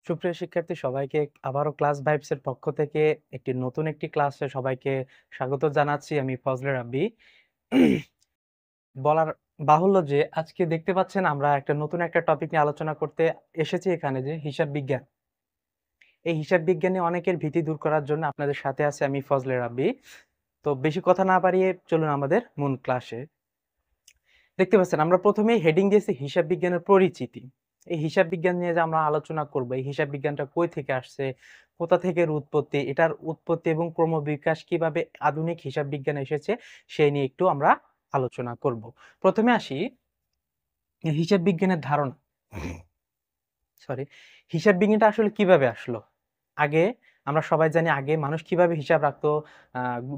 সুপ্রিয় শিক্ষার্থী সবাইকে আবারও ক্লাস ভাইবস এর পক্ষ থেকে নতুন একটি ক্লাসে সবাইকে স্বাগত জানাচ্ছি। আমি ফজলে রাব্বি। বলার বাহুল্য যে আজকে দেখতে পাচ্ছেন আমরা নতুন একটা টপিক নিয়ে আলোচনা করতে এসেছি এখানে, যে হিসাব বিজ্ঞান। এই হিসাব বিজ্ঞানে অনেকের ভীতি দূর করার জন্য আপনাদের সাথে আছে আমি ফজলে রাব্বি। তো বেশি কথা না বাড়িয়ে চলুন আমাদের মূল ক্লাসে। দেখতে পাচ্ছেন আমরা প্রথমেই হেডিং দিয়েছি হিসাব বিজ্ঞানের পরিচিতি। এই হিসাব বিজ্ঞান নিয়ে যে আমরা আলোচনা করব, এই হিসাব বিজ্ঞানটা কই থেকে আসছে, কোথা থেকে এর উৎপত্তি, এটার উৎপত্তি এবং ক্রমবিকাশ কিভাবে আধুনিক হিসাব বিজ্ঞান এসেছে সেই নিয়ে একটু আমরা আলোচনা করব। প্রথমে আসি হিসাব বিজ্ঞানের ধারণা। সরি, হিসাব বিজ্ঞানটা আসলে কিভাবে আসলো? আগে আমরা সবাই জানি আগে মানুষ কিভাবে হিসাব রাখতো।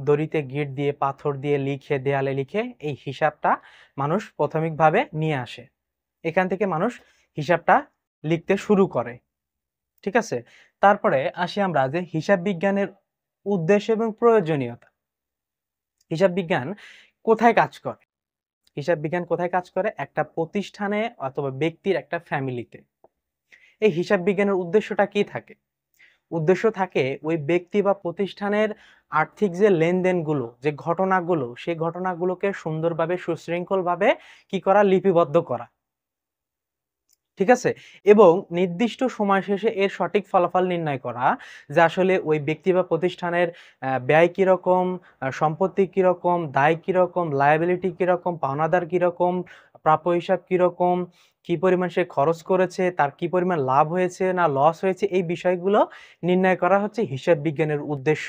দড়িতে গিট দিয়ে, পাথর দিয়ে লিখে, দেয়ালে লিখে এই হিসাবটা মানুষ প্রাথমিকভাবে নিয়ে আসে। এখান থেকে মানুষ হিসাবটা লিখতে শুরু করে। ঠিক আছে? তারপরে আসি আমরা যে হিসাব বিজ্ঞানের উদ্দেশ্য এবং প্রয়োজনীয়তা। হিসাব বিজ্ঞান কোথায় কাজ করে? হিসাব বিজ্ঞান কোথায় কাজ করে? একটা প্রতিষ্ঠানে অথবা ব্যক্তির একটা ফ্যামিলিতে। এই হিসাব বিজ্ঞানের উদ্দেশ্যটা কি থাকে? উদ্দেশ্য থাকে ওই ব্যক্তি বা প্রতিষ্ঠানের আর্থিক যে লেনদেনগুলো, যে ঘটনাগুলো, সেই ঘটনাগুলোকে সুন্দরভাবে সুশৃঙ্খলভাবে কি করা? লিপিবদ্ধ করা। ঠিক আছে? এবং নির্দিষ্ট সময় শেষে এর সঠিক ফলাফল নির্ণয় করা, যে আসলে ওই ব্যক্তি বা প্রতিষ্ঠানের ব্যয় কিরকম, সম্পত্তি কিরকম, দায় কিরকম, লায়াবিলিটি কিরকম, পাওনাদার কিরকম, প্রাপ্য হিসাব কিরকম, কি পরিমাণ সে খরচ করেছে, তার কি পরিমাণ লাভ হয়েছে না লস হয়েছে, এই বিষয়গুলো নির্ণয় করা হচ্ছে হিসাব বিজ্ঞানের উদ্দেশ্য।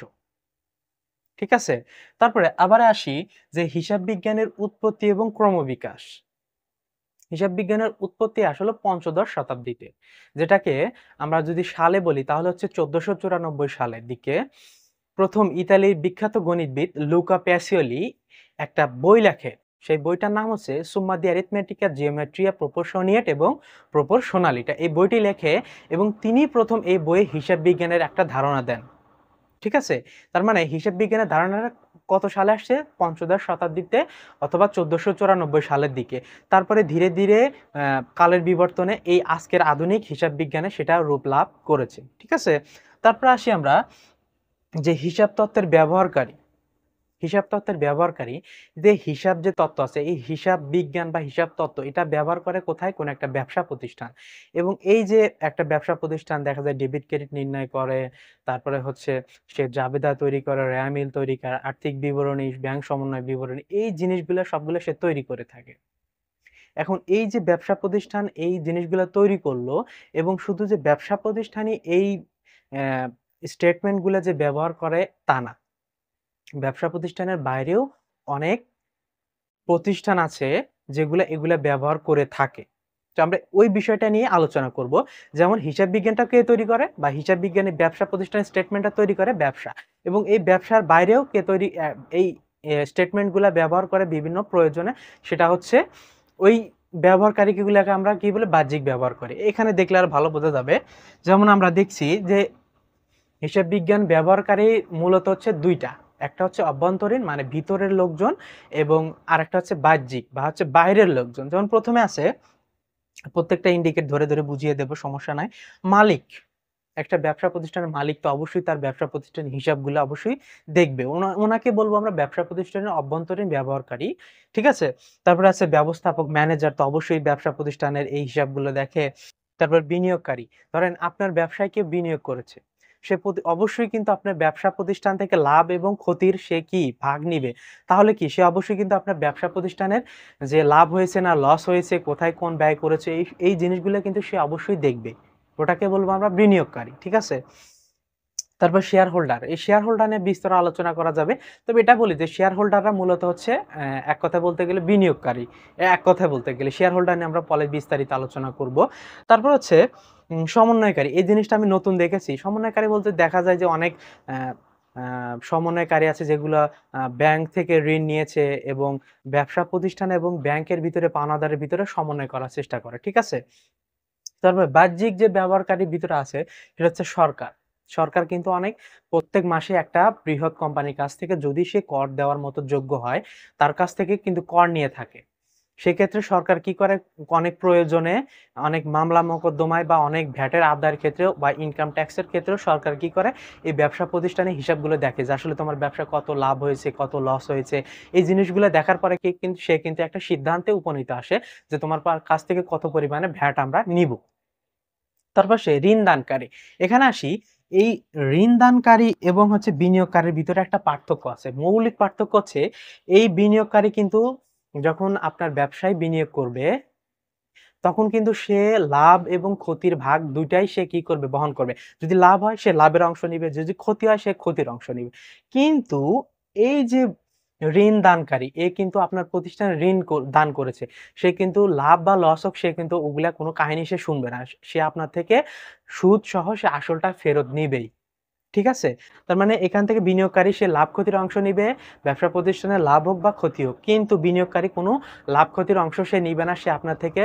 ঠিক আছে? তারপরে আবার আসি যে হিসাব বিজ্ঞানের উৎপত্তি এবং ক্রমবিকাশ। হিসাব বিজ্ঞানের উৎপত্তি আসলে পঞ্চদশ শতাব্দীতে, যেটাকে আমরা যদি সালে বলি তাহলে হচ্ছে 1494 সালের দিকে প্রথম ইতালির বিখ্যাত গণিতবিদ লুকা প্যাসিওলি একটা বই লেখে। সেই বইটার নাম হচ্ছে সুম্মা দি অ্যারিথমেটিকা জিওমেট্রিয়া প্রপোর্শনিয়েট এবং প্রপোর্শনালিটা। এই বইটি লেখে এবং তিনি প্রথম এই বইয়ে হিসাব বিজ্ঞানের একটা ধারণা দেন। ঠিক আছে? তার মানে হিসাব বিজ্ঞানের ধারণাটা কত সালে আসছে? পঞ্চদশ শতাব্দীতে অথবা 1494 সালের দিকে। তারপরে ধীরে, ধীরে কালের বিবর্তনে এই আজকের আধুনিক হিসাব বিজ্ঞানে সেটা রূপ লাভ করেছে। ঠিক আছে? তারপরে আসি আমরা যে হিসাব তত্ত্বের ব্যবহারকারী। হিসাব তত্ত্বের ব্যবহারকারী যে হিসাব যে তত্ত্ব আছে, এই হিসাব বিজ্ঞান বা হিসাব তত্ত্ব এটা ব্যবহার করে কোথায়? কোনো একটা ব্যবসা প্রতিষ্ঠান। এবং এই যে একটা ব্যবসা প্রতিষ্ঠান দেখা যায় ডেবিট ক্রেডিট নির্ণয় করে, তারপরে হচ্ছে সে জাবেদা তৈরি করে, রেয়ামিল তৈরি করে, আর্থিক বিবরণী, ব্যাংক সমন্বয় বিবরণী, এই জিনিসগুলো সবগুলো সে তৈরি করে থাকে। এখন এই যে ব্যবসা প্রতিষ্ঠান এই জিনিসগুলো তৈরি করলো, এবং শুধু যে ব্যবসা প্রতিষ্ঠানই এই অ্যা স্টেটমেন্টগুলো যে ব্যবহার করে তা না। ব্যবসা প্রতিষ্ঠানের বাইরেও অনেক প্রতিষ্ঠান আছে যেগুলা এগুলা ব্যবহার করে থাকে। তো আমরা ওই বিষয়টা নিয়ে আলোচনা করব। যেমন হিসাব বিজ্ঞানটা কে তৈরি করে, বা হিসাব বিজ্ঞানের ব্যবসা প্রতিষ্ঠানের স্টেটমেন্টটা তৈরি করে ব্যবসা। এবং এই ব্যবসার বাইরেও কে তৈরি এই স্টেটমেন্টগুলা ব্যবহার করে বিভিন্ন প্রয়োজনে, সেটা হচ্ছে ওই ব্যবহারকারীগুলাকে আমরা কি বলে? বাহ্যিক ব্যবহার করি। এখানে দেখলে আরো ভালো বোঝা যাবে। যেমন আমরা দেখছি যে হিসাব বিজ্ঞান ব্যবহারকারী মূলত হচ্ছে ২ টা। একটা হচ্ছে অভ্যন্তরীণ মানে ভিতরের লোকজন, এবং আরেকটা হচ্ছে বাহ্যিক বা হচ্ছে বাইরের লোকজন। যেমন প্রথমে আছে, প্রত্যেকটা ইন্ডিকেট ধরে, ধরে বুঝিয়ে দেব, সমস্যা নাই। মালিক, একটা ব্যবসা প্রতিষ্ঠানের মালিক তো অবশ্যই তার ব্যবসা প্রতিষ্ঠানের হিসাবগুলো অবশ্যই দেখবে। ওনাকে বলবো আমরা ব্যবসা প্রতিষ্ঠানের অভ্যন্তরীণ ব্যবহারকারী। ঠিক আছে? তারপরে আছে ব্যবস্থাপক, ম্যানেজার তো অবশ্যই ব্যবসা প্রতিষ্ঠানের এই হিসাবগুলো দেখে। তারপর বিনিয়োগকারী, ধরেন আপনার ব্যবসায় কেউ বিনিয়োগ করেছে। সে অবশ্যই কিন্তু আপনার ব্যবসা প্রতিষ্ঠান থেকে লাভ এবং ক্ষতির সে কি ভাগ নিবে। তাহলে কি সে অবশ্যই কিন্তু আপনার ব্যবসা প্রতিষ্ঠানের যে লাভ হয়েছে না লস হয়েছে, কোথায় কোন ব্যয় করেছে, এই জিনিসগুলো কিন্তু সে অবশ্যই দেখবে। ওটাকে বলবো আমরা বিনিয়োগকারী। ঠিক আছে? তারপর শেয়ার হোল্ডার। এই শেয়ার হোল্ডার নিয়ে বিস্তর আলোচনা করা যাবে। তবে এটা বলি যে শেয়ার হোল্ডাররা মূলত হচ্ছে এক কথায় বলতে গেলে বিনিয়োগকারী। এক কথায় বলতে গেলে শেয়ার হোল্ডার নিয়ে আমরা পরে বিস্তারিত আলোচনা করব। তারপর হচ্ছে সমন্বয়কারী। এই জিনিসটা আমি নতুন দেখেছি। সমন্বয়কারী বলতে দেখা যায় যে অনেক আ আ সমন্বয়কারী আছে যেগুলা ব্যাংক থেকে ঋণ নিয়েছে এবং ব্যবসা প্রতিষ্ঠান এবং ব্যাংকের ভিতরে পাওনাদারের ভিতরে সমন্বয় করার চেষ্টা করে। ঠিক আছে? তারপরে বাহ্যিক যে ব্যবহারকারীর ভিতরে আছে সেটা হচ্ছে সরকার। সরকার কিন্তু অনেক প্রত্যেক মাসে একটা বৃহৎ কোম্পানির কাছ থেকে যদি সে কর দেওয়ার মতো যোগ্য হয়, তার কাছ থেকে কিন্তু কর নিয়ে থাকে। সেক্ষেত্রে সরকার কি করে, অনেক প্রয়োজনে অনেক মামলা মোকদ্দমায় বা অনেক ভ্যাটের আদায়ের ক্ষেত্রেও বা ইনকাম ট্যাক্সের ক্ষেত্রেও সরকার কি করে, এই ব্যবসা প্রতিষ্ঠানের হিসাবগুলো দেখে যে আসলে তোমার ব্যবসা কত লাভ হয়েছে, কত লস হয়েছে। এই জিনিসগুলো দেখার পরে কিন্তু সে কিন্তু একটা সিদ্ধান্তে উপনীত আসে যে তোমার কাছ থেকে কত পরিমাণে ভ্যাট আমরা নিব। তারপর সে ঋণ দানকারী। এখানে আসি, এই ঋণ দানকারী এবং হচ্ছে বিনিয়োগকারীর ভিতরে একটা পার্থক্য আছে। মৌলিক পার্থক্য হচ্ছে, এই বিনিয়োগকারী কিন্তু যখন আপনার ব্যবসায় বিনিয়োগ করবে, তখন কিন্তু সে লাভ এবং ক্ষতির ভাগ দুইটাই সে কি করবে, বহন করবে। যদি লাভ হয় সে লাভের অংশ নিবে, যদি ক্ষতি হয় সে ক্ষতির অংশ নিবে। কিন্তু এই যে ঋণ দানকারী, এ কিন্তু আপনার প্রতিষ্ঠানে ঋণ দান করেছে। সে কিন্তু লাভ বা লস হোক, সে কিন্তু ওগুলা কোনো কাহিনী সে শুনবে না। সে আপনার থেকে সুদ সহ সে আসলটা ফেরত নিবেই। ঠিক আছে? তার মানে এখান থেকে বিনিয়োগকারী সে লাভ ক্ষতির অংশ নিবে, ব্যবসা প্রতিষ্ঠানের লাভ হোক বা ক্ষতি হোক। কিন্তু বিনিয়োগকারী কোনো লাভ ক্ষতির অংশ সে নিবে না। সে আপনার থেকে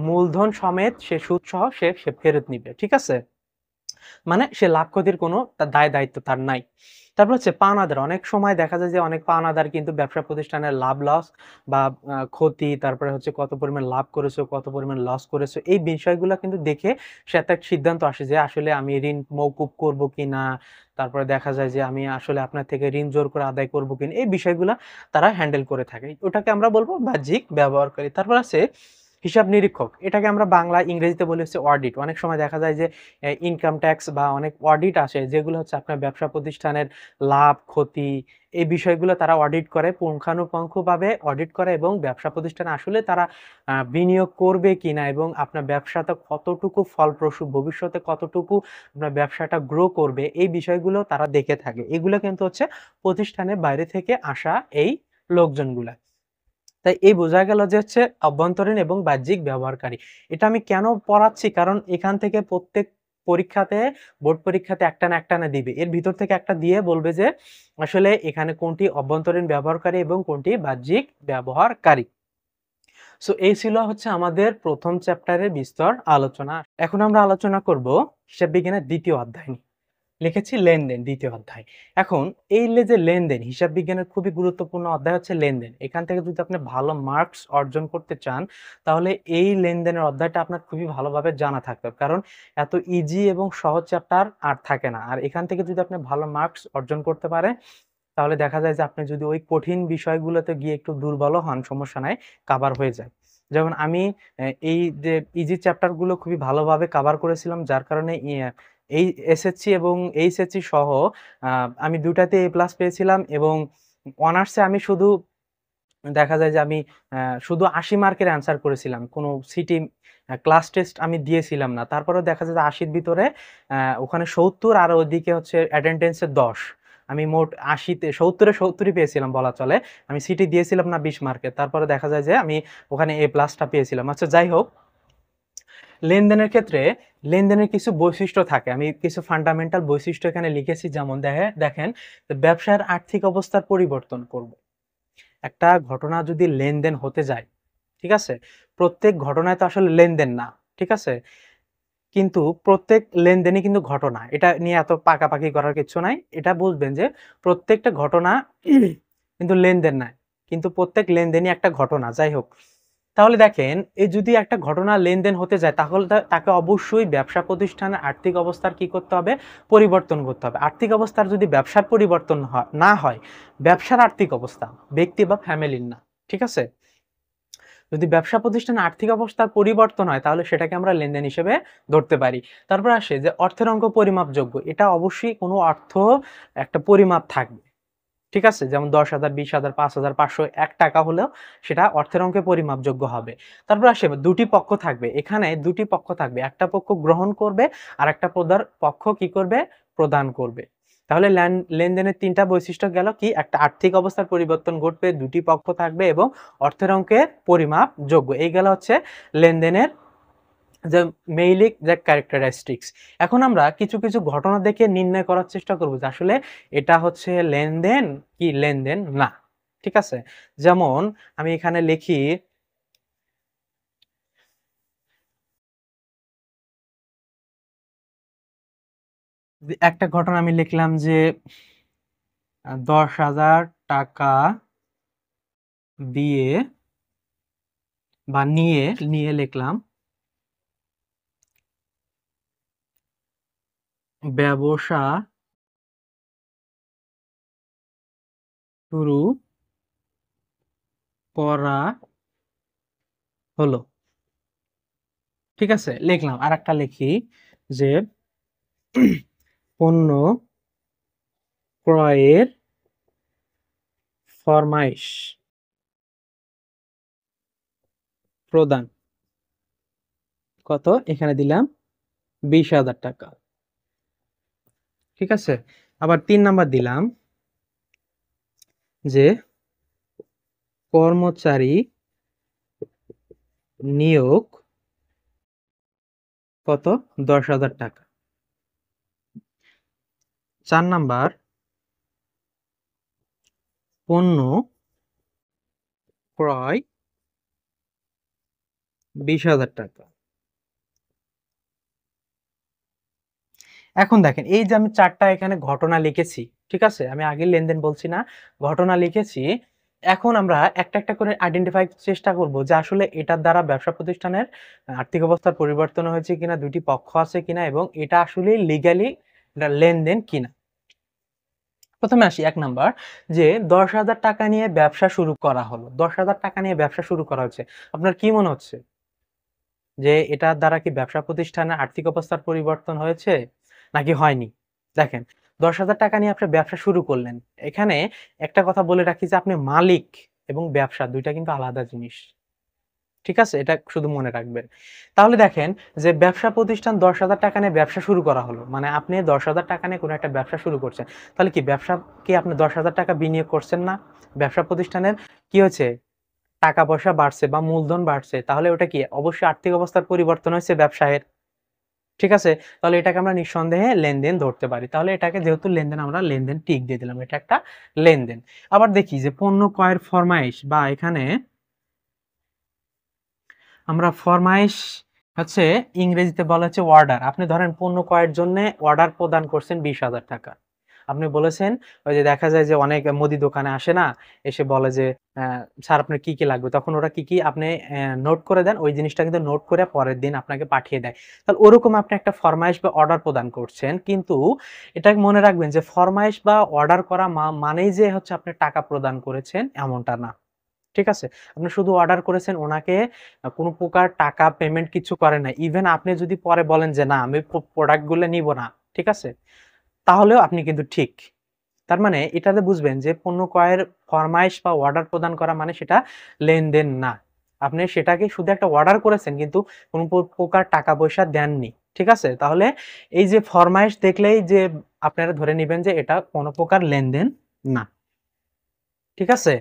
মূলধন সমেত সে সুদ সহ সে ফেরত নিবে। ঠিক আছে? মানে সে লাভ ক্ষতির কোনো দায় দায়িত্ব তার নাই। তারপর হচ্ছে পাওনাদার। অনেক সময় দেখা যায় যে অনেক পাওনাদার কিন্তু ব্যবসা প্রতিষ্ঠানের লাভ লস বা ক্ষতি, তারপরে হচ্ছে কত পরিমাণ লাভ করেছো, কত পরিমাণ লস করেছো, এই বিষয়গুলো কিন্তু দেখে সে একটা সিদ্ধান্ত আসে যে আসলে আমি ঋণ মওকুফ করব কিনা। তারপরে দেখা যায় যে আমি আসলে আপনার থেকে ঋণ জোর করে আদায় করব কিনা। এই বিষয়গুলা তারা হ্যান্ডেল করে থাকে। ওটাকে আমরা বলবো বাহ্যিক ব্যবহারকারী। তারপর আছে হিসাব নিরীক্ষক। এটাকে আমরা বাংলা ইংরেজিতে বলি হচ্ছে অডিট। অনেক সময় দেখা যায় যে ইনকাম ট্যাক্স বা অনেক অডিট আসে, যেগুলো হচ্ছে আপনার ব্যবসা প্রতিষ্ঠানের লাভ ক্ষতি, এই বিষয়গুলো তারা অডিট করে, পুঙ্খানুপুঙ্খভাবে অডিট করে এবং ব্যবসা প্রতিষ্ঠানে আসলে তারা বিনিয়োগ করবে কিনা এবং আপনার ব্যবসাটা কতটুকু ফলপ্রসূ, ভবিষ্যতে কতটুকু আপনার ব্যবসাটা গ্রো করবে, এই বিষয়গুলো তারা দেখে থাকে। এগুলো কিন্তু হচ্ছে প্রতিষ্ঠানের বাইরে থেকে আসা এই লোকজনগুলা। তাই এই বোঝা গেল যে হচ্ছে অভ্যন্তরীণ এবং বাহ্যিক ব্যবহারকারী। এটা আমি কেন পড়াচ্ছি, কারণ এখান থেকে প্রত্যেক পরীক্ষাতে, বোর্ড পরীক্ষাতে একটা না একটা না দিবে। এর ভিতর থেকে একটা দিয়ে বলবে যে আসলে এখানে কোনটি অভ্যন্তরীণ ব্যবহারকারী এবং কোনটি বাহ্যিক ব্যবহারকারী। সো এই ছিল হচ্ছে আমাদের প্রথম চ্যাপ্টারের বিস্তর আলোচনা। এখন আমরা আলোচনা করব হিসাব বিজ্ঞানের দ্বিতীয় অধ্যায় নিয়ে। লিখেছি লেনদেন, দ্বিতীয় অধ্যায়। এখন এই যে লেনদেন, হিসাব বিজ্ঞানের খুবই গুরুত্বপূর্ণ অধ্যায় হচ্ছে লেনদেন। এখান থেকে যদি আপনি ভালো মার্কস অর্জন করতে চান, তাহলে এই লেনদেনের অধ্যায়টা আপনার খুবই ভালোভাবে জানা থাকতে হবে। কারণ এত ইজি এবং সহজ চ্যাপ্টার আর থাকে না। আর এখান থেকে যদি আপনি ভালো মার্কস অর্জন করতে পারেন, তাহলে দেখা যায় যে আপনি যদি ওই কঠিন বিষয়গুলোতে গিয়ে একটু দুর্বলও হন, সমস্যা নাই, কাভার হয়ে যায়। যেমন আমি এই যে ইজি চ্যাপ্টার গুলো খুবই ভালোভাবে কাভার করেছিলাম, যার কারণে এই এসএসসি এবং এইচএসসি সহ আমি দুটাতে এ প্লাস পেয়েছিলাম এবং অনার্সে আমি শুধু দেখা যায় যে আমি শুধু ৮০ মার্কের অ্যান্সার করেছিলাম। কোনো সিটি ক্লাস টেস্ট আমি দিয়েছিলাম না। তারপরেও দেখা যায় যে ৮০ র ভিতরে ওখানে ৭০ আর ওইদিকে হচ্ছে অ্যাটেনডেন্সে ১০। আমি মোট ৮০ তে ৭০ এ ৭০ই পেয়েছিলাম বলা চলে। আমি সিটি দিয়েছিলাম না ২০ মার্কের। তারপরে দেখা যায় যে আমি ওখানে এ প্লাসটা পেয়েছিলাম। আচ্ছা যাই হোক, লেনদেনের ক্ষেত্রে লেনদেনের কিছু বৈশিষ্ট্য থাকে। আমি কিছু ফান্ডামেন্টাল বৈশিষ্ট্য এখানে লিখেছি, যেমন দেখেন ব্যবসার আর্থিক অবস্থার পরিবর্তন করবে। একটা ঘটনা যদি লেনদেন হতে যায়, ঠিক আছে? প্রত্যেক ঘটনায় তো আসলে লেনদেন না, ঠিক আছে? কিন্তু প্রত্যেক লেনদেনই কিন্তু ঘটনা। এটা নিয়ে এত পাকাপাকি করার কিছু নাই। এটা বুঝবেন যে প্রত্যেকটা ঘটনা কিন্তু লেনদেন নাই। কিন্তু প্রত্যেক লেনদেনই একটা ঘটনা। যাই হোক, তাহলে দেখেন এই যদি একটা ঘটনা লেনদেন হতে যায়, তাহলে তাকে অবশ্যই ব্যবসা প্রতিষ্ঠানের আর্থিক অবস্থার কি করতে হবে, পরিবর্তন করতে হবে। আর্থিক অবস্থার যদি ব্যবসার পরিবর্তন না হয়, ব্যবসার আর্থিক অবস্থা, ব্যক্তি বা ফ্যামিলির না, ঠিক আছে? যদি ব্যবসা প্রতিষ্ঠানের আর্থিক অবস্থার পরিবর্তন হয়, তাহলে সেটাকে আমরা লেনদেন হিসেবে ধরতে পারি। তারপর আসে যে অর্থের অঙ্ক পরিমাপযোগ্য। এটা অবশ্যই কোনো অর্থ একটা পরিমাপ থাকবে, ঠিক আছে? যেমন ১০,০০০, ২০,০০০, ৫,০০০, ৫০০, ৳১ হলেও সেটা অর্থের অঙ্কে পরিমাপযোগ্য হবে। তারপর আসে দুটি পক্ষ থাকবে। এখানে দুটি পক্ষ থাকবে। একটা পক্ষ গ্রহণ করবে আর একটা পক্ষ কি করবে, প্রদান করবে। তাহলে লেনদেনের ৩টা বৈশিষ্ট্য গেল কি, একটা আর্থিক অবস্থার পরিবর্তন ঘটবে, দুটি পক্ষ থাকবে এবং অর্থের অঙ্কে পরিমাপযোগ্য। এই গেল হচ্ছে লেনদেনের যে মৌলিক যে ক্যারেক্টারিস্টিক্স। এখন আমরা কিছু কিছু ঘটনা দেখে নির্ণয় করার চেষ্টা করব যে আসলে এটা হচ্ছে লেনদেন কি লেনদেন না, ঠিক আছে? যেমন আমি এখানে লিখি, একটা ঘটনা আমি লিখলাম যে ১০,০০০ টাকা দিয়ে বা নিয়ে লিখলাম ব্যবসা শুরু করা হলো। ঠিক আছে, লিখলাম। আরেকটা লিখি যে পণ্য ক্রয়ের ফরমাইশ প্রদান কত, এখানে দিলাম 20,000 টাকা। ঠিক আছে, আবার 3 নাম্বার দিলাম যে কর্মচারী নিয়োগ কত, 10,000 টাকা। 4 নাম্বার পণ্য ক্রয় 20,000 টাকা। এখন দেখেন, এই যে আমি 4টা এখানে ঘটনা লিখেছি, ঠিক আছে? আমি আগে লেনদেন বলছি না, ঘটনা লিখেছি। এখন আমরা একটা, একটা করে আইডেন্টিফাই চেষ্টা করব যে আসলে এটার দ্বারা ব্যবসা প্রতিষ্ঠানের আর্থিক অবস্থার পরিবর্তন হয়েছে কিনা, ২ টি পক্ষ আছে কিনা এবং এটা আসলেই লিগ্যালি এটা লেনদেন কিনা। প্রথমে আসি ১ নাম্বার, যে ১০,০০০ টাকা নিয়ে ব্যবসা শুরু করা হলো। ১০,০০০ টাকা নিয়ে ব্যবসা শুরু করা হচ্ছে। আপনার কি মনে হচ্ছে? যে এটার দ্বারা কি ব্যবসা প্রতিষ্ঠানের আর্থিক অবস্থার পরিবর্তন হয়েছে নাকি হয়নি? দেখেন, ১০,০০০ টাকা নিয়ে আপনি ব্যবসা শুরু করলেন। এখানে একটা কথা বলে রাখি যে আপনি মালিক এবং ব্যবসা ২ টা কিন্তু আলাদা জিনিস। ঠিক আছে? এটা শুধু মনে রাখবেন। তাহলে দেখেন যে ব্যবসা প্রতিষ্ঠান ১০,০০০ টাকা নিয়ে ব্যবসা শুরু করা হলো। মানে আপনি ১০,০০০ টাকা নিয়ে কোনো একটা ব্যবসা শুরু করছেন। তাহলে কি ব্যবসা কি আপনি ১০,০০০ টাকা বিনিয়োগ করছেন না? ব্যবসা প্রতিষ্ঠানের কি হয়েছে? টাকা-পয়সা বাড়ছে বা মূলধন বাড়ছে। তাহলে ওটা কি? অবশ্যই আর্থিক অবস্থার পরিবর্তন হয়েছে ব্যবসায়ের। ঠিক আছে? তাহলে এটাকে আমরা নিঃসন্দেহে লেনদেন ধরতে পারি। তাহলে এটাকে যেহেতু লেনদেন, আমরা লেনদেন টিক দিয়ে দিলাম। এটা একটা লেনদেন। আবার দেখি যে পণ্য ক্রয়ের ফরমাইশ, বা এখানে আমরা ফরমাইশ হচ্ছে ইংরেজিতে বলা হচ্ছে অর্ডার। আপনি ধরেন পণ্য ক্রয়ের জন্যে অর্ডার প্রদান করছেন 20,000 টাকা। আপনি বলেছেন, ওই যে দেখা যায় যে অনেক মুদি দোকানে আসে না? এসে বলে যে, "স্যার আপনার কি, কি লাগবে?" তখন ওরা কি, কি আপনি নোট করে দেন। ওই জিনিসটা কিন্তু নোট করে পরের দিন আপনাকে পাঠিয়ে দেয়। তাহলে ওরকম আপনি একটা ফরমাইশ বা অর্ডার প্রদান করছেন। কিন্তু এটা মনে রাখবেন যে ফরমাইশ বা অর্ডার করা মানেই যে হচ্ছে আপনি টাকা প্রদান করেছেন, এমনটা না। ঠিক আছে? আপনি শুধু অর্ডার করেছেন, উনাকে কোন প্রকার টাকা পেমেন্ট কিছু করেন নাই। ইভেন আপনি যদি পরে বলেন যে, "না, আমি প্রোডাক্ট গুলো নিবো না।" ঠিক আছে? তাহলেও আপনি কিন্তু ঠিক। তার মানে এটাতে বুঝবেন যে পণ্য ক্রয়ের ফরমাইশ বা অর্ডার প্রদান করা মানে সেটা লেনদেন না। আপনি সেটাকে শুধু একটা অর্ডার করেছেন কিন্তু কোন প্রকার টাকা-পয়সা দেননি। ঠিক আছে? তাহলে এই যে ফরমাইশ দেখলেই যে আপনারা ধরে নিবেন যে এটা কোন প্রকার লেনদেন না। ঠিক আছে?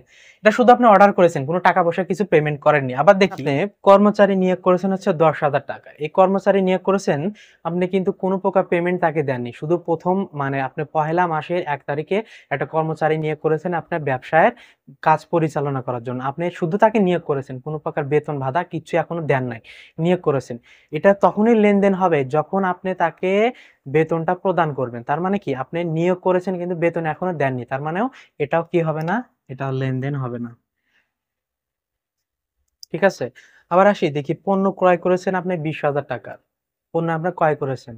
এটা শুধু আপনি অর্ডার করেছেন। কোন টাকা-পয়সা কিছু পেমেন্ট করেননি। আবার দেখি আপনি কর্মচারী নিয়োগ করেছেন হচ্ছে ১০,০০০ টাকা। এই কর্মচারী নিয়োগ করেছেন, আপনি কিন্তু কোন প্রকার পেমেন্ট তাকে দেননি। শুধু ১ম মানে আপনি পহেলা মাসের ১ তারিখে একটা কর্মচারী নিয়োগ করেছেন আপনার ব্যবসায়ের কাজ পরিচালনা করার জন্য। আপনি শুধু তাকে নিয়োগ করেছেন। কোন প্রকার বেতন ভাতা কিচ্ছু এখনো দেন নাই। নিয়োগ করেছেন। এটা তখনই লেনদেন হবে যখন আপনি তাকে বেতনটা প্রদান করবেন। তার মানে কি? আপনি নিয়োগ করেছেন কিন্তু বেতন এখনো দেননি। তার মানেও এটাও কি হবে না? এটা লেনদেন হবে না। ঠিক আছে? আবার আসি, দেখি পণ্য ক্রয় করেছেন আপনি 20,000 টাকার। পণ্য আপনি ক্রয় করেছেন।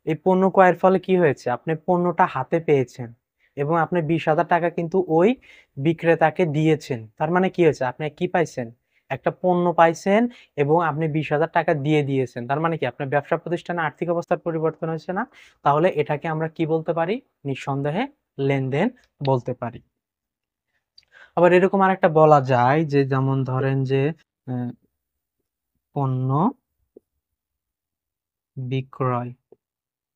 এই পণ্য ক্রয়ের ফলে কি হয়েছে? আপনি পণ্যটা হাতে পেয়েছেন এবং আপনি 20,000 টাকা কিন্তু ওই বিক্রেতাকে দিয়েছেন। তার মানে কি হয়েছে? আপনি কি পাইছেন? একটা পণ্য পাইছেন এবং আপনি 20,000 টাকা দিয়ে দিয়েছেন। তার মানে কি? আপনার ব্যবসা প্রতিষ্ঠানে আর্থিক অবস্থার পরিবর্তন হয়েছে না? তাহলে এটাকে আমরা কি বলতে পারি? নিঃসন্দেহে লেনদেন বলতে পারি। আবার এরকম আরেকটা বলা যায় যে, যেমন ধরেন যে অ্যা পণ্য বিক্রয়।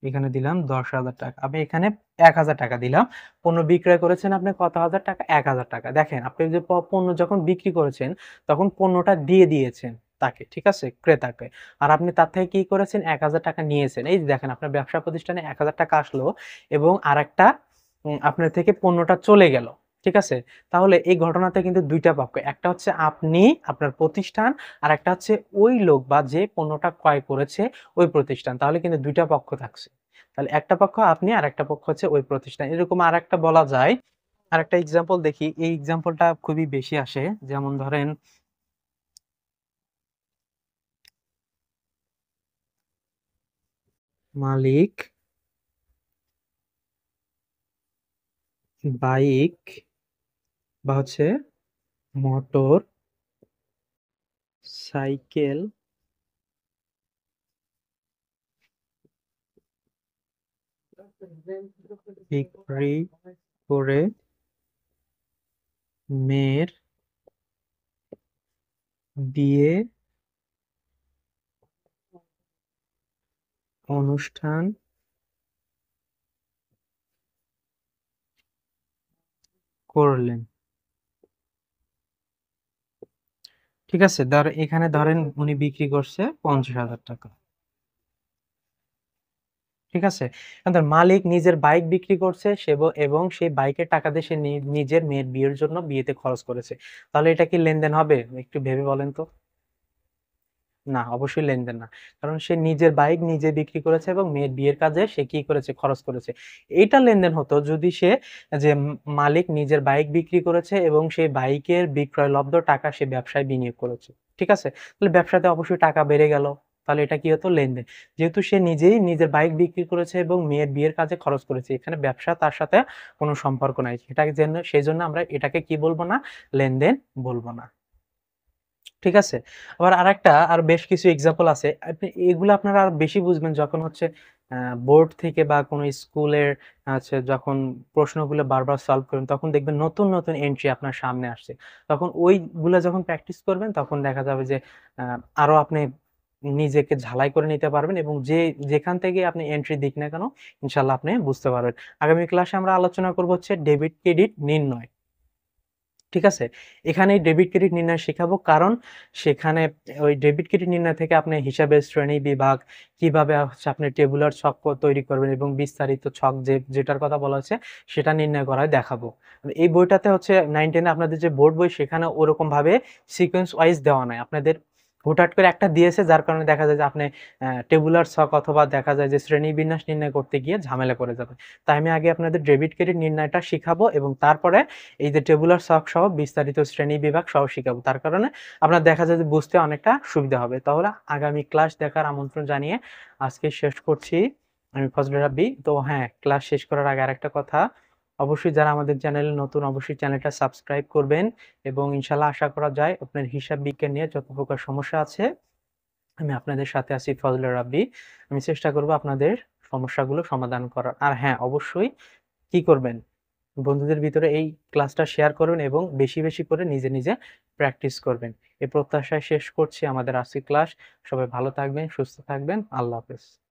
এখানে দিলাম ১০,০০০ টাকা। আমি এখানে ১,০০০ টাকা দিলাম। পণ্য বিক্রয় করেছেন আপনি কত হাজার টাকা? ১,০০০ টাকা। দেখেন, আপনি যে পণ্য যখন বিক্রি করেছেন, তখন পণ্যটা দিয়ে দিয়েছেন তাকে। ঠিক আছে? ক্রেতাকে। আর আপনি তার থেকে কি করেছেন? ১,০০০ টাকা নিয়েছেন। এই যে দেখেন, আপনার ব্যবসা প্রতিষ্ঠানে ১,০০০ টাকা আসলো এবং আরেকটা আপনার থেকে পণ্যটা চলে গেল। ঠিক আছে? তাহলে এই ঘটনাতে কিন্তু ২ টা পক্ষ। একটা হচ্ছে আপনি, আপনার প্রতিষ্ঠান, আরেকটা হচ্ছে ওই লোক বা যে পণ্যটা ক্রয় করেছে ওই প্রতিষ্ঠান। তাহলে কিন্তু ২ টা পক্ষ থাকছে। তাহলে একটা পক্ষ আপনি, আরেকটা পক্ষ হচ্ছে ওই প্রতিষ্ঠান। এরকম আরেকটা বলা যায়। আরেকটা এক্সাম্পল দেখি। এই এক্সাম্পলটা খুবই বেশি আসে। যেমন ধরেন মালিক বাইক বা হচ্ছে মোটর সাইকেল বিক্রি করে মেয়ের বিয়ে অনুষ্ঠান করলেন। ঠিক আছে, এখানে ধরেন উনি বিক্রি করছে 50,000 টাকা। ঠিক আছে, এখন ধর মালিক নিজের বাইক বিক্রি করছে এবং সেই বাইকের টাকা দিয়ে সে নিজের মেয়ের বিয়ের জন্য বিয়েতে খরচ করেছে। তাহলে এটা কি লেনদেন হবে? একটু ভেবে বলেন তো। না, অবশ্যই লেনদেন না। কারণ সে নিজের বাইক নিজে বিক্রি করেছে এবং মেয়ের বিয়ের কাজে সে কি করেছে? খরচ করেছে। এইটা লেনদেন হতো যদি সে যে মালিক নিজের বাইক বিক্রি করেছে এবং সেই বাইকের বিক্রয়লব্ধ টাকা সে ব্যবসায় বিনিয়োগ করেছে। ঠিক আছে? তাহলে ব্যবসাতে অবশ্যই টাকা বেড়ে গেল। তাহলে এটা কি হতো? লেনদেন। যেহেতু সে নিজেই নিজের বাইক বিক্রি করেছে এবং মেয়ের বিয়ের কাজে খরচ করেছে। এখানে ব্যবসা তার সাথে কোনো সম্পর্ক নাই। সেজন্য আমরা এটাকে কি বলবো না? লেনদেন বলবো না। ঠিক আছে? আবার আরো বেশ কিছু এক্সাম্পল আছে। এগুলো আপনারা আরো বেশি বুঝবেন যখন হচ্ছে আ বোর্ড থেকে বা কোনো স্কুলের যখন প্রশ্নগুলো বারবার সলভ করবেন, তখন দেখবেন নতুন, নতুন এন্ট্রি আপনার সামনে আসছে। তখন ওইগুলা যখন প্র্যাকটিস করবেন, তখন দেখা যাবে যে আ আরো আপনি নিজেকে ঝালাই করে নিতে পারবেন এবং যেখান থেকে আপনি এন্ট্রি দিক না কেন, ইনশাআল্লাহ আপনি বুঝতে পারবেন। আগামী ক্লাসে আমরা আলোচনা করব হচ্ছে ডেবিট ক্রেডিট নির্ণয়। ঠিক আছে? এখানেই ডেবিট ক্রেডিট নির্ণয় শিখাবো। কারণ সেখানে ওই ডেবিট ক্রেডিট নির্ণয় থেকে আপনি হিসাবের শ্রেণী বিভাগ, কিভাবে হচ্ছে আপনি টেবুলার ছক তৈরি করবেন এবং বিস্তারিত ছক যেটার কথা বলা হচ্ছে সেটা নির্ণয় করায় দেখাবো। এই বইটাতে হচ্ছে 9-10 এ আপনাদের যে বোর্ড বই সেখানে ওরকমভাবে সিকোয়েন্স ওয়াইজ দেওয়া নাই। আপনাদের হুটহাট করে একটা দিয়েছে, যার কারণে দেখা যায় যে আপনি টেবুলার ছক অথবা দেখা যায় যে শ্রেণীবিন্যাস নির্ণয় করতে গিয়ে ঝামেলা পড়ে যাবেন। তাই আমি আগে আপনাদের ডেবিট ক্রেডিট নির্ণয়টা শিখাবো এবং তারপরে এই যে টেবুলার ছক সহ বিস্তারিত শ্রেণী বিভাগ সহ শিখাবো। তার কারণে আপনার দেখা যায় যে বুঝতে অনেকটা সুবিধা হবে। তাহলে আগামী ক্লাস দেখার আমন্ত্রণ জানিয়ে আজকে শেষ করছি। আমি ফজলে রাব্বি। তো হ্যাঁ, ক্লাস শেষ করার আগে আরেকটা কথা, অবশ্যই যারা আমাদের চ্যানেলে নতুন অবশ্যই চ্যানেলটা সাবস্ক্রাইব করবেন এবং ইনশাআল্লাহ আশা করা যায় আপনার হিসাব বিজ্ঞান নিয়ে যত প্রকার সমস্যা আছে আমি আপনাদের সাথে আছি, ফজলে রাব্বি। আমি চেষ্টা করব আপনাদের সমস্যাগুলো সমাধান করার। আর হ্যাঁ, অবশ্যই কি করবেন? বন্ধুদের ভিতরে এই ক্লাসটা শেয়ার করবেন এবং বেশি, বেশি করে নিজে, নিজে প্র্যাকটিস করবেন। এই প্রত্যাশায় শেষ করছি আমাদের আজকের ক্লাস। সবাই ভালো থাকবেন, সুস্থ থাকবেন। আল্লাহ হাফেজ।